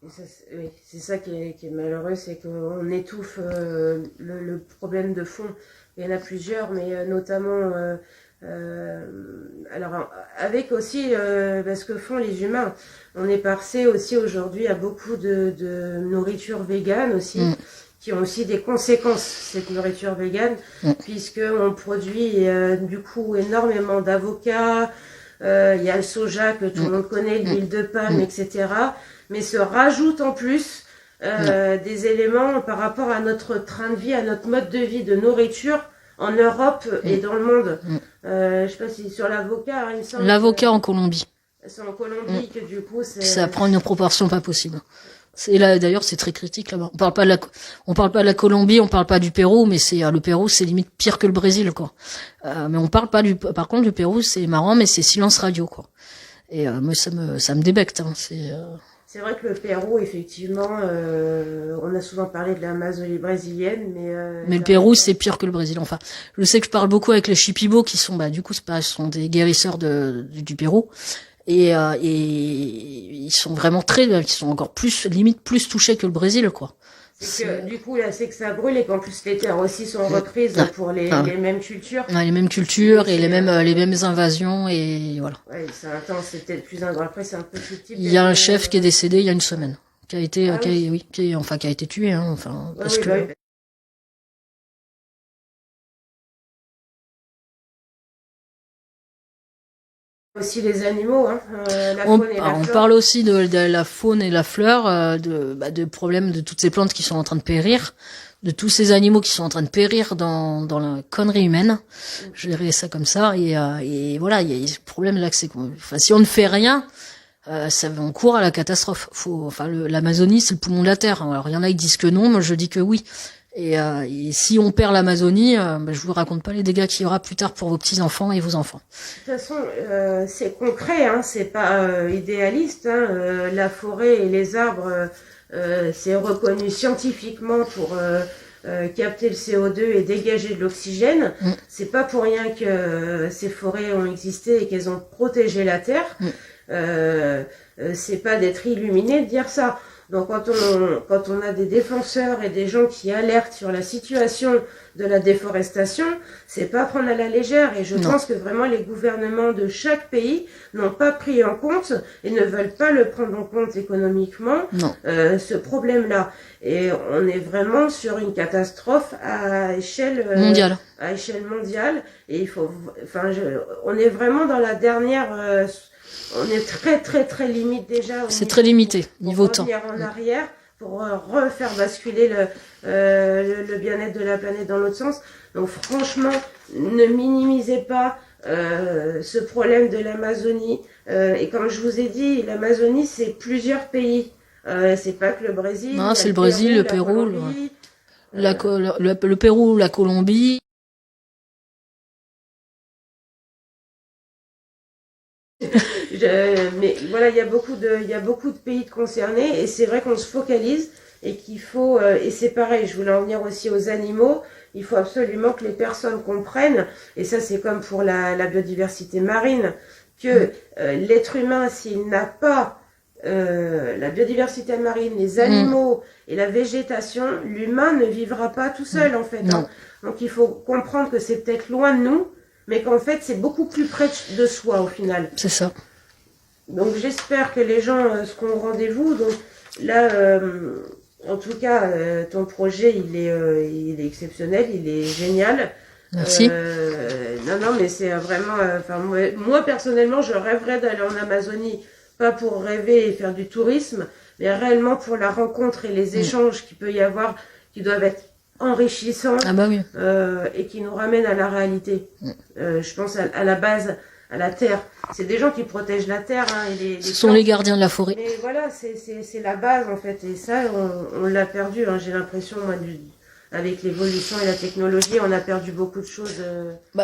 Oui, c'est ça qui est malheureux, c'est qu'on étouffe le problème de fond. Il y en a plusieurs, mais notamment alors avec aussi ce que font les humains. On est passé aussi aujourd'hui à beaucoup de nourriture végane aussi, qui ont aussi des conséquences, cette nourriture végane, puisque on produit du coup énormément d'avocats, il y a le soja que tout le monde connaît, l'huile de palme, etc. Mais se rajoute en plus des éléments par rapport à notre train de vie, à notre mode de vie de nourriture en Europe et dans le monde. Je sais pas si sur l'avocat, il me semble. L'avocat en Colombie. C'est en Colombie que du coup ça prend une proportion pas possible. C'est là d'ailleurs c'est très critique là-bas. On parle pas de la Colombie, on parle pas du Pérou, mais le Pérou c'est limite pire que le Brésil quoi. Mais on parle pas par contre du Pérou, c'est marrant, mais c'est silence radio quoi. Et moi ça me débecte C'est vrai que le Pérou, effectivement, on a souvent parlé de l'Amazonie brésilienne, mais le Pérou, c'est pire que le Brésil. Enfin, je sais que je parle beaucoup avec les Shipibo, qui sont, du coup, ce sont des guérisseurs du Pérou, et ils sont vraiment ils sont encore limite plus touchés que le Brésil, quoi. C'est que, du coup, là, c'est que ça brûle et qu'en plus les terres aussi sont reprises pour les mêmes cultures. Les mêmes cultures et les mêmes invasions et voilà. Ouais, c'est intense, c'est peut-être plus après, c'est un peu subtil. Il y a un chef qui est décédé il y a une semaine, qui a été, qui a été tué, parce que. Aussi les animaux, la faune et la flore. On parle aussi de la faune et la fleur, de problèmes de toutes ces plantes qui sont en train de périr, de tous ces animaux qui sont en train de périr dans la connerie humaine. Je dirais ça comme ça, et voilà, il y a ce problème là que c'est, si on ne fait rien, on court à la catastrophe. L'Amazonie, c'est le poumon de la Terre. Alors il y en a qui disent que non, moi je dis que oui. Et si on perd l'Amazonie, je vous raconte pas les dégâts qu'il y aura plus tard pour vos petits enfants et vos enfants. De toute façon, c'est concret, c'est pas idéaliste. La forêt et les arbres, c'est reconnu scientifiquement pour capter le CO2 et dégager de l'oxygène. C'est pas pour rien que ces forêts ont existé et qu'elles ont protégé la Terre. C'est pas d'être illuminé de dire ça. Donc quand on a des défenseurs et des gens qui alertent sur la situation de la déforestation, c'est pas prendre à la légère. Et je pense que vraiment les gouvernements de chaque pays n'ont pas pris en compte et ne veulent pas le prendre en compte économiquement, ce problème-là. Et on est vraiment sur une catastrophe à échelle mondiale. Et il faut, on est vraiment dans la dernière. On est très très très limite déjà. C'est très limité niveau temps. Revenir en arrière pour refaire basculer le bien-être de la planète dans l'autre sens. Donc franchement, ne minimisez pas ce problème de l'Amazonie. Et comme je vous ai dit, l'Amazonie c'est plusieurs pays. C'est pas que le Brésil. Non, c'est le Brésil, le Pérou, le Pérou, la Colombie. Mais voilà, il y a beaucoup de pays concernés et c'est vrai qu'on se focalise et qu'il faut et c'est pareil. Je voulais en venir aussi aux animaux. Il faut absolument que les personnes comprennent et ça c'est comme pour la biodiversité marine que l'être humain s'il n'a pas la biodiversité marine, les animaux et la végétation, l'humain ne vivra pas tout seul en fait. Hein. Donc il faut comprendre que c'est peut-être loin de nous, mais qu'en fait c'est beaucoup plus près de soi au final. C'est ça. Donc j'espère que les gens seront au rendez-vous. Donc là, en tout cas, ton projet il est exceptionnel, il est génial. Merci. Non, mais c'est vraiment. Moi personnellement, je rêverais d'aller en Amazonie, pas pour rêver et faire du tourisme, mais réellement pour la rencontre et les échanges qu'il peut y avoir, qui doivent être enrichissants et qui nous ramènent à la réalité. Je pense à la base, à la terre. C'est des gens qui protègent la terre. Hein, et ce sont les gardiens de la forêt. Mais voilà, c'est la base en fait. Et ça, on l'a perdu. Hein, j'ai l'impression, moi, avec l'évolution et la technologie, on a perdu beaucoup de choses.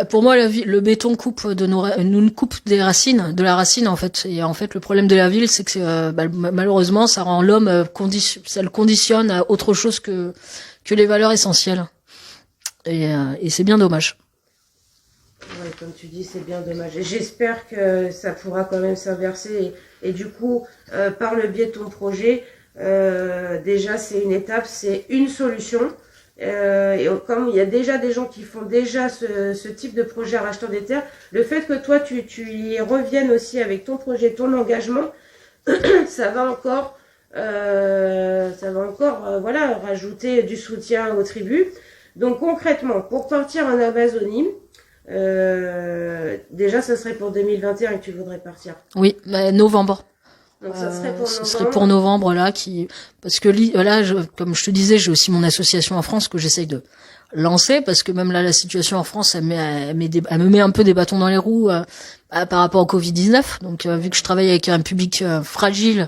Pour moi, le béton coupe nous coupe des racines, de la racine en fait. Et en fait, le problème de la ville, c'est que malheureusement, ça rend l'homme ça le conditionne à autre chose que les valeurs essentielles. Et c'est bien dommage. Ouais, comme tu dis, c'est bien dommage. Et j'espère que ça pourra quand même s'inverser. Et du coup, par le biais de ton projet, déjà, c'est une étape, c'est une solution. Et comme il y a déjà des gens qui font déjà ce type de projet à rachetant des terres, le fait que toi tu y reviennes aussi avec ton projet, ton engagement, ça va encore voilà, rajouter du soutien aux tribus. Donc concrètement, pour partir en Amazonie, déjà ça serait pour 2021 que tu voudrais partir. Oui, novembre. Donc ça serait pour novembre. Ce serait pour novembre là, parce que là, comme je te disais, j'ai aussi mon association en France que j'essaye de lancer, parce que même là la situation en France, elle me met un peu des bâtons dans les roues par rapport au Covid-19. Donc vu que je travaille avec un public fragile,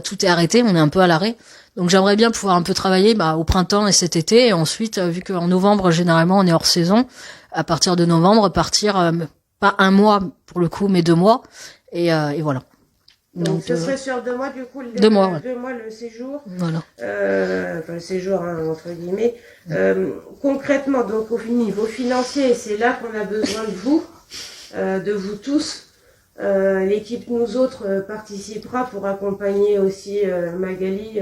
tout est arrêté, on est un peu à l'arrêt. Donc j'aimerais bien pouvoir un peu travailler au printemps et cet été, et ensuite vu qu'en novembre généralement on est hors saison, à partir de novembre partir pas un mois pour le coup, mais 2 mois, et voilà. Donc ce serait sur 2 mois du coup, 2 mois, 2 mois le séjour. Voilà. Le séjour entre guillemets. Concrètement, donc au niveau financier, c'est là qu'on a besoin de vous tous. L'équipe Nous Autres participera pour accompagner aussi Magali.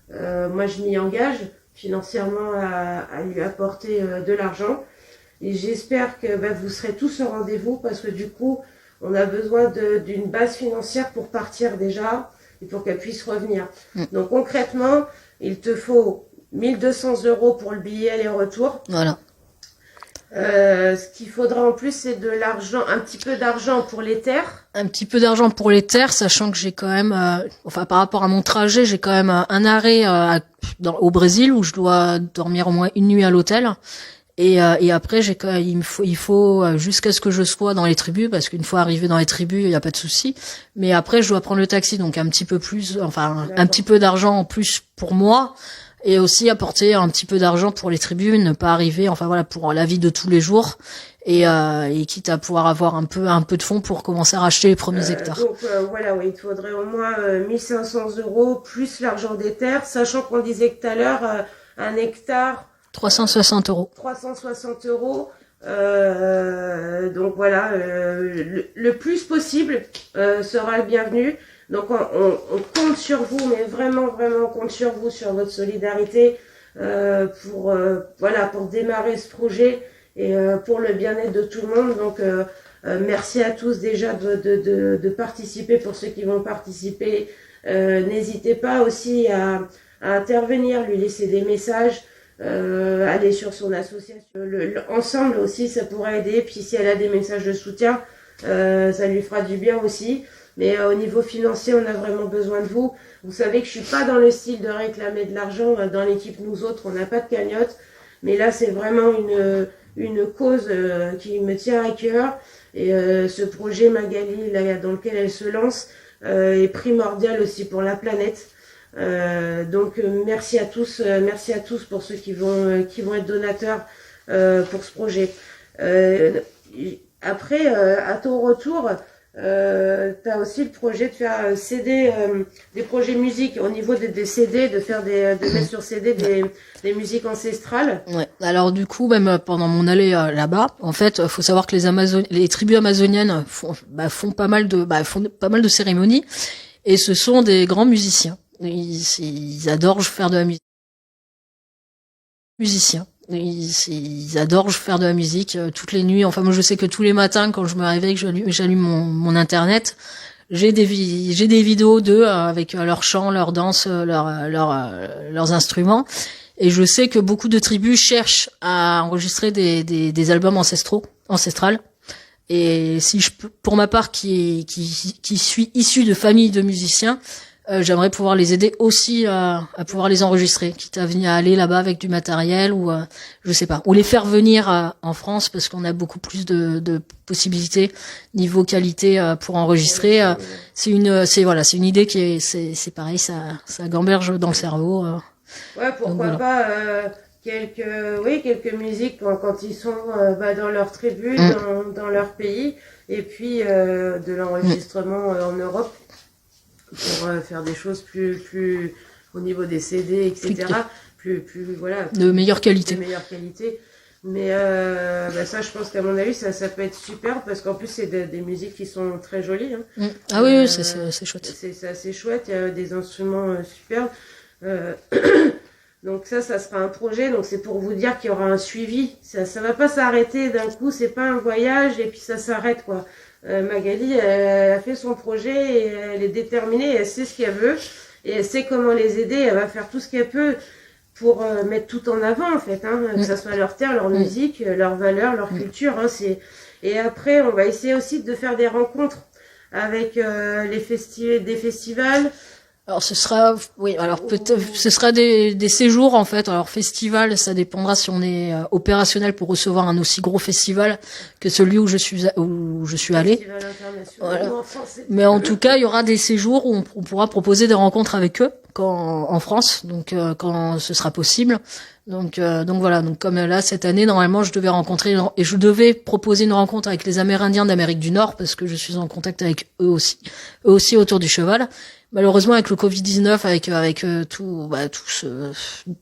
Moi, je m'y engage financièrement à lui apporter de l'argent. Et j'espère que vous serez tous au rendez-vous parce que du coup, on a besoin d'une base financière pour partir déjà et pour qu'elle puisse revenir. Donc concrètement, il te faut 1 200 € pour le billet aller-retour. Voilà. Ce qu'il faudra en plus, c'est de l'argent, un petit peu d'argent pour les terres. Un petit peu d'argent pour les terres, sachant que j'ai quand même, par rapport à mon trajet, j'ai quand même un arrêt au Brésil où je dois dormir au moins une nuit à l'hôtel. Et après, il faut jusqu'à ce que je sois dans les tribus, parce qu'une fois arrivé dans les tribus, il n'y a pas de souci. Mais après, je dois prendre le taxi, donc un petit peu plus, un petit peu d'argent en plus pour moi, et aussi apporter un petit peu d'argent pour les tribus, ne pas arriver, pour la vie de tous les jours, et quitte à pouvoir avoir un peu de fonds pour commencer à racheter les premiers hectares. Donc voilà, oui, il te faudrait au moins 1 500 € plus l'argent des terres, sachant qu'on disait que tout à l'heure, un hectare 360 €. 360 €. Donc voilà, le plus possible sera le bienvenu. Donc on compte sur vous, mais vraiment, vraiment, on compte sur vous, sur votre solidarité pour démarrer ce projet et pour le bien-être de tout le monde. Donc merci à tous déjà de participer. Pour ceux qui vont participer, n'hésitez pas aussi à intervenir, lui laisser des messages, aller sur son association. Ensemble aussi, ça pourra aider. Puis si elle a des messages de soutien, ça lui fera du bien aussi. Mais au niveau financier, on a vraiment besoin de vous. Vous savez que je suis pas dans le style de réclamer de l'argent. Dans l'équipe, nous autres, on n'a pas de cagnotte. Mais là, c'est vraiment une cause qui me tient à cœur. Et ce projet Magali, là, dans lequel elle se lance, est primordial aussi pour la planète. Donc merci à tous pour ceux qui vont être donateurs pour ce projet. Après, à ton retour, t'as aussi le projet de faire CD, des projets musique au niveau des CD, de mettre sur CD des musiques ancestrales. Ouais. Alors du coup, même pendant mon allée là-bas, en fait, faut savoir que les tribus amazoniennes font pas mal de cérémonies, et ce sont des grands musiciens. Ils adorent faire de la musique. Ils adorent faire de la musique toutes les nuits. Enfin, moi, je sais que tous les matins, quand je me réveille, que j'allume mon internet, j'ai des vidéos d'eux avec leurs chants, leurs danses, leurs instruments. Et je sais que beaucoup de tribus cherchent à enregistrer des albums ancestrales. Et si je peux, pour ma part, qui suis issue de famille de musiciens, j'aimerais pouvoir les aider aussi à pouvoir les enregistrer, quitte à venir aller là-bas avec du matériel ou je sais pas, ou les faire venir en France parce qu'on a beaucoup plus de possibilités niveau qualité pour enregistrer. C'est une idée qui est c'est pareil, ça gamberge dans le cerveau. Ouais, pourquoi pas quelques musiques quand ils sont dans leur tribu, dans leur pays, et puis de l'enregistrement en Europe. Pour faire des choses plus au niveau des CD, etc. Plus voilà. De meilleure qualité. Mais ça, je pense qu'à mon avis, ça peut être super parce qu'en plus, c'est des musiques qui sont très jolies. Hein. Ah oui, c'est chouette. C'est assez chouette. Il y a des instruments superbes. Donc ça sera un projet. Donc c'est pour vous dire qu'il y aura un suivi. Ça va pas s'arrêter d'un coup. C'est pas un voyage et puis ça s'arrête quoi. Magali, elle a fait son projet et elle est déterminée, elle sait ce qu'elle veut et elle sait comment les aider, elle va faire tout ce qu'elle peut pour mettre tout en avant en fait, hein, que ça soit leur terre, leur musique, leurs valeurs, leur culture. Hein, et après, on va essayer aussi de faire des rencontres avec des festivals. Alors ce sera peut-être ce sera des séjours en fait. Alors festival, ça dépendra si on est opérationnel pour recevoir un aussi gros festival que celui où je suis allée. Voilà. Mais en tout cas, il y aura des séjours où on pourra proposer des rencontres avec eux en France, donc quand ce sera possible. Donc voilà, donc comme là cette année normalement je devais proposer une rencontre avec les Amérindiens d'Amérique du Nord parce que je suis en contact avec eux aussi autour du cheval. Malheureusement avec le Covid-19 avec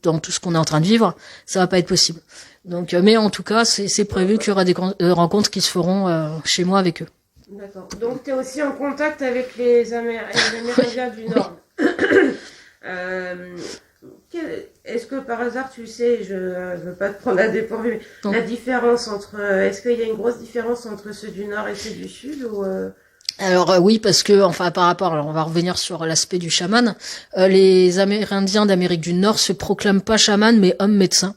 dans tout ce qu'on est en train de vivre, ça va pas être possible. Donc mais en tout cas, c'est prévu qu'il y aura des rencontres qui se feront chez moi avec eux. D'accord. Donc tu es aussi en contact avec les Amérindiens du Nord. Est-ce que par hasard tu sais, je veux pas te prendre à dépourvu, mais la différence est-ce qu'il y a une grosse différence entre ceux du Nord et ceux du Sud ou Alors oui, parce que on va revenir sur l'aspect du chaman. Les Amérindiens d'Amérique du Nord se proclament pas chaman mais hommes médecins.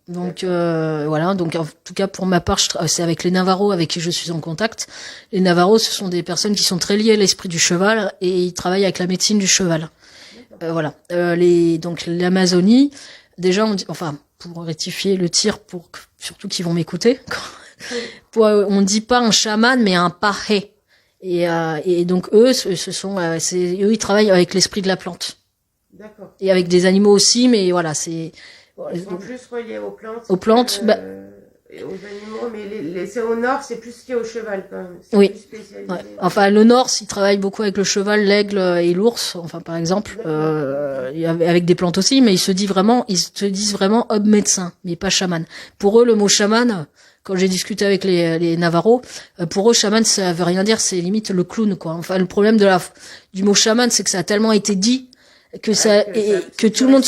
Donc voilà, donc en tout cas pour ma part, c'est avec les Navarros avec qui je suis en contact. Les Navarros, ce sont des personnes qui sont très liées à l'esprit du cheval et ils travaillent avec la médecine du cheval. Voilà. Donc l'Amazonie, déjà pour rectifier le tir surtout qu'ils vont m'écouter. On dit pas un chaman mais un paré. Et donc eux, ils travaillent avec l'esprit de la plante. D'accord. Et avec des animaux aussi, mais voilà, c'est. Ils sont plus reliés aux plantes. Aux plantes, et aux animaux, mais c'est au nord, c'est plus lié au cheval quand même. Oui. Plus spécialisé. Ouais. Enfin, le nord, ils travaillent beaucoup avec le cheval, l'aigle et l'ours. Enfin, par exemple, avec des plantes aussi, mais ils se disent vraiment homme médecin, mais pas chaman. Pour eux, le mot chaman, quand j'ai discuté avec les Navarros, pour eux, chaman, ça veut rien dire, c'est limite le clown, quoi. Enfin, le problème du mot chaman, c'est que ça a tellement été dit que que tout le monde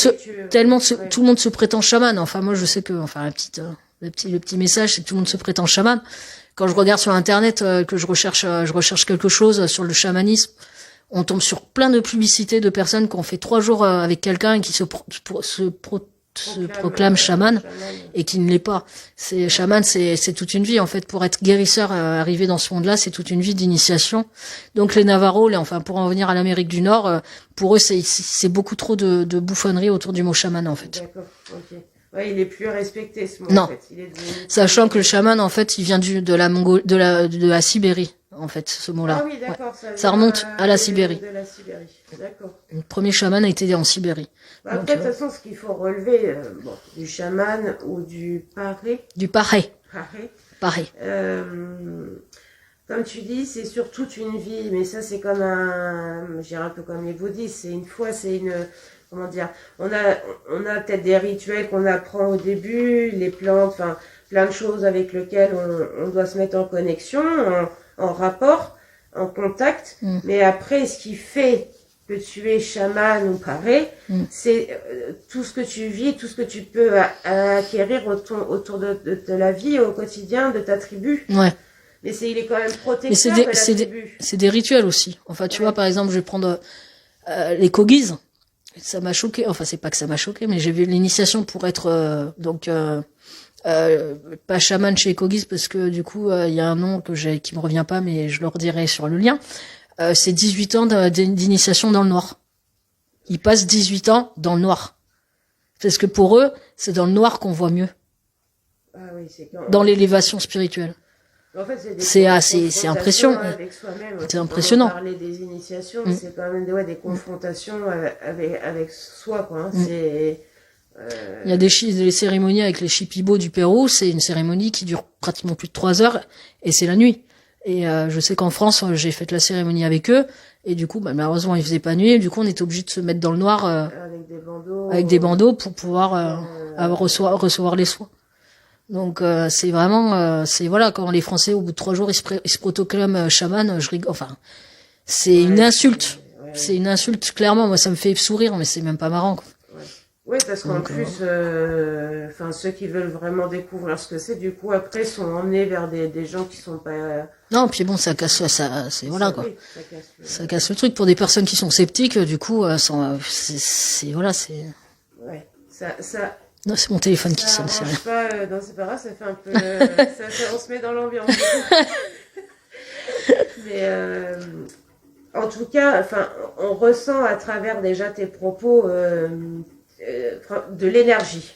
tout le monde se prétend chaman. Enfin, moi, je sais que, enfin, le petit message, c'est que tout le monde se prétend chaman. Quand je regarde sur Internet, que je recherche quelque chose sur le chamanisme, on tombe sur plein de publicités de personnes qui ont fait 3 jours avec quelqu'un et qui se proclame chaman et qui ne l'est pas. Chaman, c'est toute une vie en fait. Pour être guérisseur, arriver dans ce monde-là, c'est toute une vie d'initiation. Donc les Navarros, là, enfin pour en venir à l'Amérique du Nord, pour eux c'est beaucoup trop de bouffonnerie autour du mot chaman en fait. D'accord, ok. Ouais, il est plus respecté ce mot. Non, en fait. Il est sachant que le chaman en fait, il vient de la Sibérie. En fait, ce mot-là. Ah oui, d'accord. Ouais. Ça remonte à la Sibérie. De la Sibérie, d'accord. Le premier chaman a été en Sibérie. Bah, après, de toute façon, ce qu'il faut relever, du chaman ou du paré. Du paré. Paré. Comme tu dis, c'est sur toute une vie, mais ça, c'est comme je dirais un peu comme les bouddhistes. C'est une fois, comment dire, on a peut-être des rituels qu'on apprend au début, les plantes, enfin, plein de choses avec lesquelles on doit se mettre en connexion, en rapport, en contact. Mais après, ce qui fait que tu es chaman ou paré, c'est tout ce que tu vis, tout ce que tu peux acquérir autour de la vie au quotidien, de ta tribu. Ouais. Mais il est quand même protecteur de la tribu. C'est des rituels aussi. Enfin, tu vois, par exemple, je vais prendre les Kogis. Ça m'a choqué. Enfin, c'est pas que ça m'a choqué, mais j'ai vu l'initiation pour être pas chaman chez les Kogis parce que du coup, il y a un nom qui me revient pas, mais je le redirai sur le lien. C'est 18 ans d'initiation dans le noir. Ils passent 18 ans dans le noir. Parce que pour eux, c'est dans le noir qu'on voit mieux. Ah oui, dans l'élévation spirituelle. En fait, c'est impressionnant. C'est impressionnant. Parler des initiations, c'est quand même des confrontations avec soi, quoi. C'est il y a des cérémonies avec les Shipibo du Pérou, c'est une cérémonie qui dure pratiquement plus de 3 heures et c'est la nuit. Et je sais qu'en France, j'ai fait la cérémonie avec eux et du coup, malheureusement, il faisait pas nuit et du coup, on était obligé de se mettre dans le noir avec des bandeaux pour pouvoir recevoir les soins. Donc c'est vraiment voilà, quand les Français au bout de 3 jours ils se proclament chaman, je rigole, enfin c'est une insulte. C'est une insulte clairement, moi ça me fait sourire mais c'est même pas marrant quoi. Oui, parce qu'en plus, ceux qui veulent vraiment découvrir ce que c'est, du coup, après, sont emmenés vers des gens qui sont pas... Non, puis bon, ça casse, c'est voilà, quoi. Ça casse le truc pour des personnes qui sont sceptiques, du coup, c'est voilà, c'est... Ouais, Non, c'est mon téléphone qui sonne, c'est rien. Non, c'est pas grave, ça fait un peu... on se met dans l'ambiance. Mais... en tout cas, enfin, on ressent à travers déjà tes propos de l'énergie.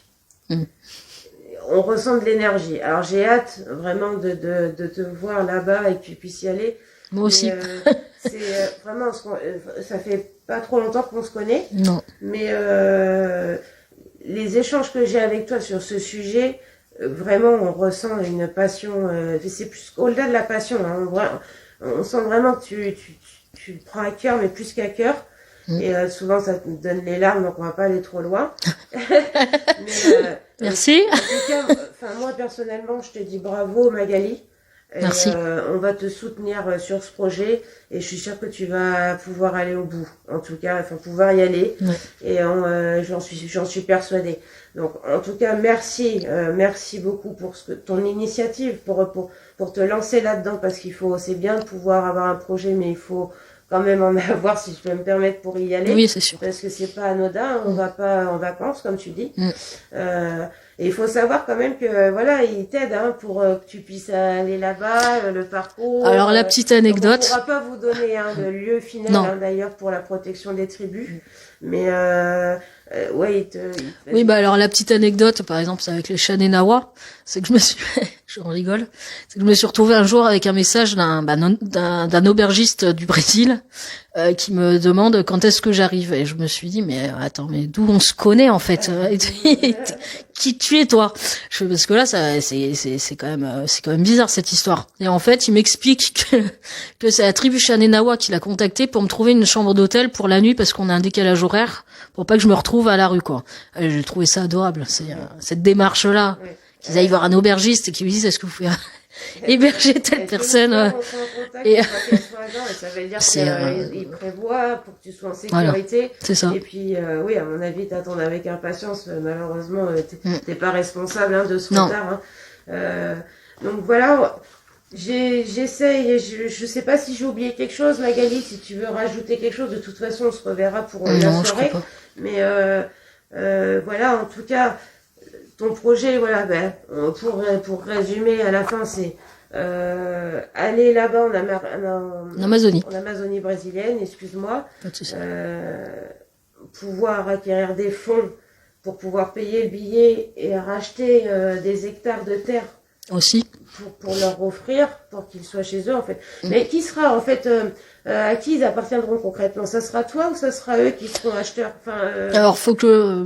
On ressent de l'énergie. Alors j'ai hâte vraiment de te voir là-bas et que tu puisses y aller. Moi aussi. C'est vraiment, ça fait pas trop longtemps qu'on se connaît. Non. Mais les échanges que j'ai avec toi sur ce sujet, vraiment, on ressent une passion. C'est plus au-delà de la passion. Hein, on sent vraiment que tu le prends à cœur, mais plus qu'à cœur. Et souvent, ça te donne les larmes, donc on va pas aller trop loin. Mais, merci. En tout cas, moi, personnellement, je te dis bravo, Magali. Merci. On va te soutenir sur ce projet et je suis sûre que tu vas pouvoir aller au bout. En tout cas, pouvoir y aller. Ouais. Et j'en suis persuadée. Donc, en tout cas, merci beaucoup pour ton initiative, pour te lancer là-dedans, parce c'est bien de pouvoir avoir un projet, mais il faut quand même en avoir, si je peux me permettre, pour y aller. Oui, c'est sûr. Parce que c'est pas anodin, on va pas en vacances, comme tu dis. Et il faut savoir quand même que, voilà, il t'aide, pour que tu puisses aller là-bas, le parcours. Alors, la petite anecdote. On ne pourra pas vous donner, le lieu final, d'ailleurs, pour la protection des tribus. Mais, ouais, Oui, alors, la petite anecdote, par exemple, c'est avec les Chanénawa, c'est que j'en rigole, c'est que je me suis retrouvée un jour avec un message d'un aubergiste du Brésil, qui me demande quand est-ce que j'arrive. Et je me suis dit, mais attends, mais d'où on se connaît, en fait? Qui tu es, toi? Parce que là, c'est quand même bizarre, cette histoire. Et en fait, il m'explique que c'est la tribu Chanénawa qui l'a contacté pour me trouver une chambre d'hôtel pour la nuit parce qu'on a un décalage horaire, pour pas que je me retrouve à la rue, quoi. Et j'ai trouvé ça adorable. C'est, cette démarche-là. qu'ils aillent voir un aubergiste et qu'ils lui disent est-ce que vous pouvez héberger telle personne. Et ça veut dire qu'il prévoit pour que tu sois en sécurité. Voilà, c'est ça. Et puis, oui, à mon avis, t'attends avec impatience. Malheureusement, t'es pas responsable de ce retard. Donc voilà, j'essaye. Et je sais pas si j'ai oublié quelque chose, Magali. Si tu veux rajouter quelque chose, de toute façon, on se reverra pour la soirée. Mais voilà, en tout cas, ton projet, voilà, pour résumer à la fin, c'est aller là-bas en Amazonie. En Amazonie brésilienne, excuse-moi, pouvoir acquérir des fonds pour pouvoir payer le billet et racheter des hectares de terre aussi pour leur offrir, pour qu'ils soient chez eux en fait. Mais qui sera en fait à qui ils appartiendront concrètement? Ça sera toi ou ça sera eux qui seront acheteurs? Alors faut que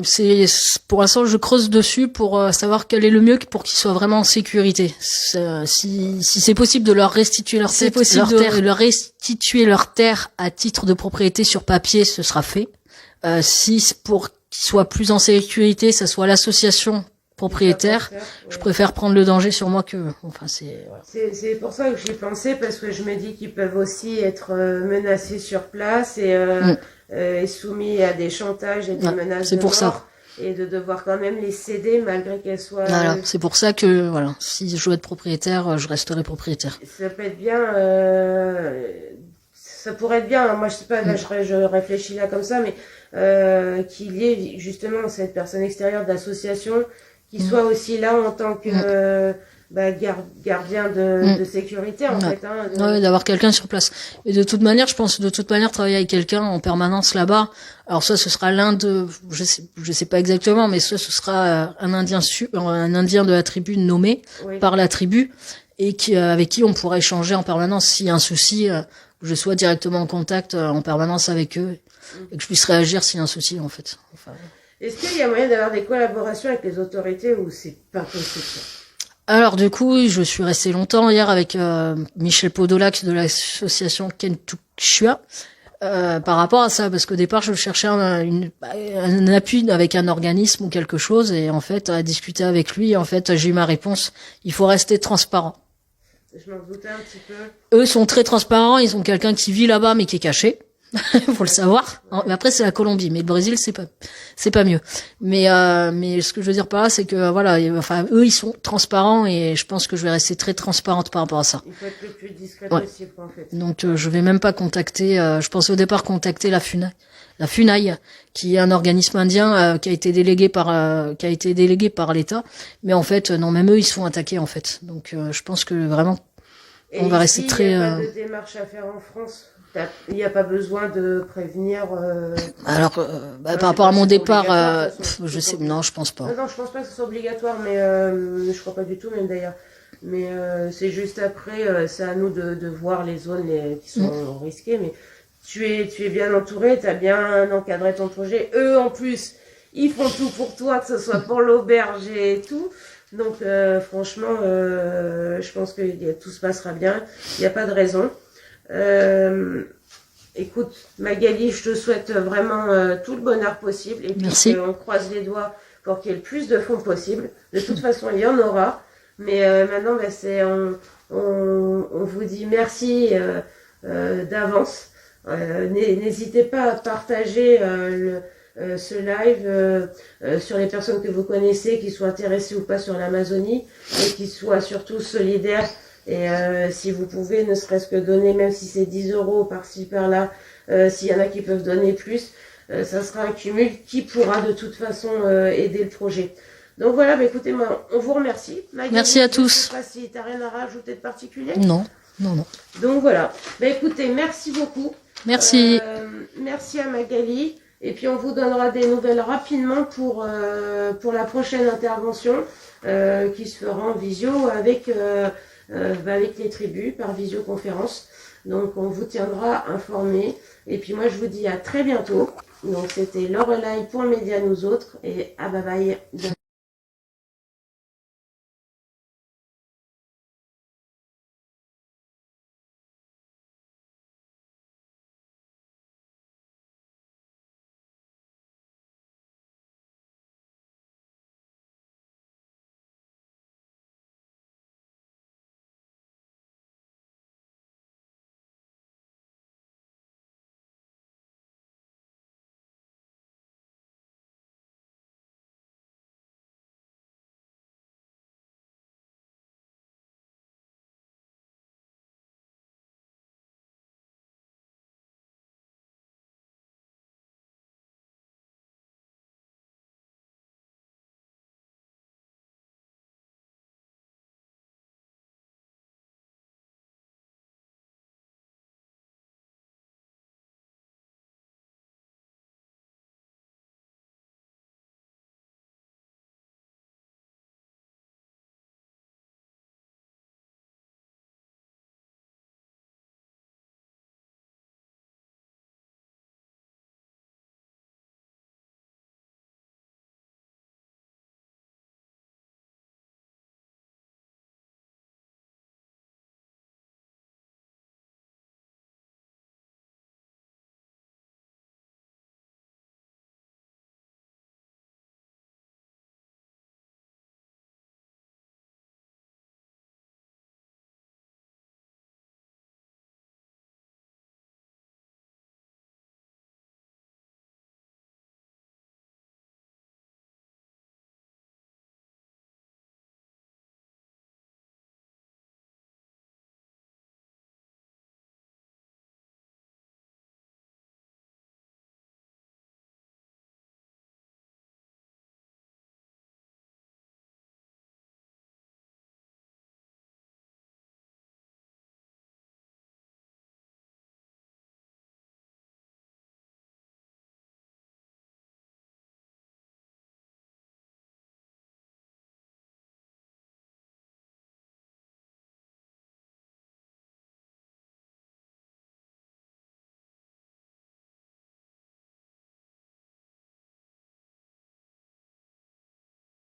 pour l'instant je creuse dessus pour savoir quel est le mieux pour qu'ils soient vraiment en sécurité. Si c'est possible de leur restituer leur terre à titre de propriété sur papier, ce sera fait. Si pour qu'ils soient plus en sécurité, ça soit l'association propriétaire, je préfère prendre le danger sur moi que c'est pour ça que j'y pensais, parce que je me dis qu'ils peuvent aussi être menacés sur place et soumis à des chantages et des menaces de mort, et de devoir quand même les céder malgré qu'elles soient c'est pour ça que si je veux être propriétaire, je resterai propriétaire. Ça peut être bien, ça pourrait être bien, moi je sais pas, là je réfléchis là comme ça, mais qu'il y ait justement cette personne extérieure d'association qui soit aussi là en tant que gardien de sécurité en fait. D'avoir quelqu'un sur place. Et de toute manière, je pense travailler avec quelqu'un en permanence là-bas. Alors soit ce sera je sais pas exactement, mais soit ce sera un indien de la tribu nommé par la tribu et avec qui on pourra échanger en permanence s'il y a un souci. Je sois directement en contact en permanence avec eux et que je puisse réagir s'il y a un souci en fait. Est-ce qu'il y a moyen d'avoir des collaborations avec les autorités ou c'est pas possible? Alors du coup, je suis restée longtemps hier avec Michel Podolac de l'association Kentuckshua par rapport à ça, parce qu'au départ, je cherchais un appui avec un organisme ou quelque chose, et en fait, à discuter avec lui, en fait, j'ai eu ma réponse. Il faut rester transparent. Je m'en doutais un petit peu. Eux sont très transparents, ils ont quelqu'un qui vit là-bas mais qui est caché. Faut le savoir. Mais après c'est la Colombie, mais le Brésil c'est pas mieux. Mais ce que je veux dire par là, c'est que eux ils sont transparents et je pense que je vais rester très transparente par rapport à ça. Il faut être le plus discret possible en fait. Donc je vais même pas contacter. Je pensais au départ contacter la FUNAI, qui est un organisme indien qui a été délégué par l'État. Mais en fait non, même eux ils se font attaquer en fait. Donc je pense que vraiment on va rester très. Il n'y a pas de démarche à faire en France. Il n'y a pas besoin de prévenir. Alors, par rapport à mon départ, je pense pas. Non, je pense pas que ce soit obligatoire, mais je crois pas du tout, même d'ailleurs. Mais c'est juste après, c'est à nous de voir les zones qui sont risquées. Mais tu es bien entouré, tu as bien encadré ton projet. Eux, en plus, ils font tout pour toi, que ce soit pour l'auberge et tout. Donc, franchement, je pense que tout se passera bien. Il n'y a pas de raison. Écoute, Magali, je te souhaite vraiment tout le bonheur possible. Et puis, on croise les doigts pour qu'il y ait le plus de fonds possible. De toute façon, il y en aura. Mais maintenant, on vous dit merci d'avance. N'hésitez pas à partager ce live sur les personnes que vous connaissez, qui soient intéressées ou pas sur l'Amazonie, et qui soient surtout solidaires. Et si vous pouvez, ne serait-ce que donner, même si c'est 10 € par-ci par-là, s'il y en a qui peuvent donner plus, ça sera un cumul qui pourra de toute façon aider le projet. Donc voilà, écoutez, on vous remercie. Magali, merci à tous. Je sais pas si tu n'as rien à rajouter de particulier. Non. Donc voilà. Écoutez, merci beaucoup. Merci. Merci à Magali. Et puis on vous donnera des nouvelles rapidement pour la prochaine intervention qui se fera en visio avec les tribus par visioconférence. Donc on vous tiendra informé. Et puis moi je vous dis à très bientôt. Donc c'était Lorelai pour Média Nous Autres et bye bye.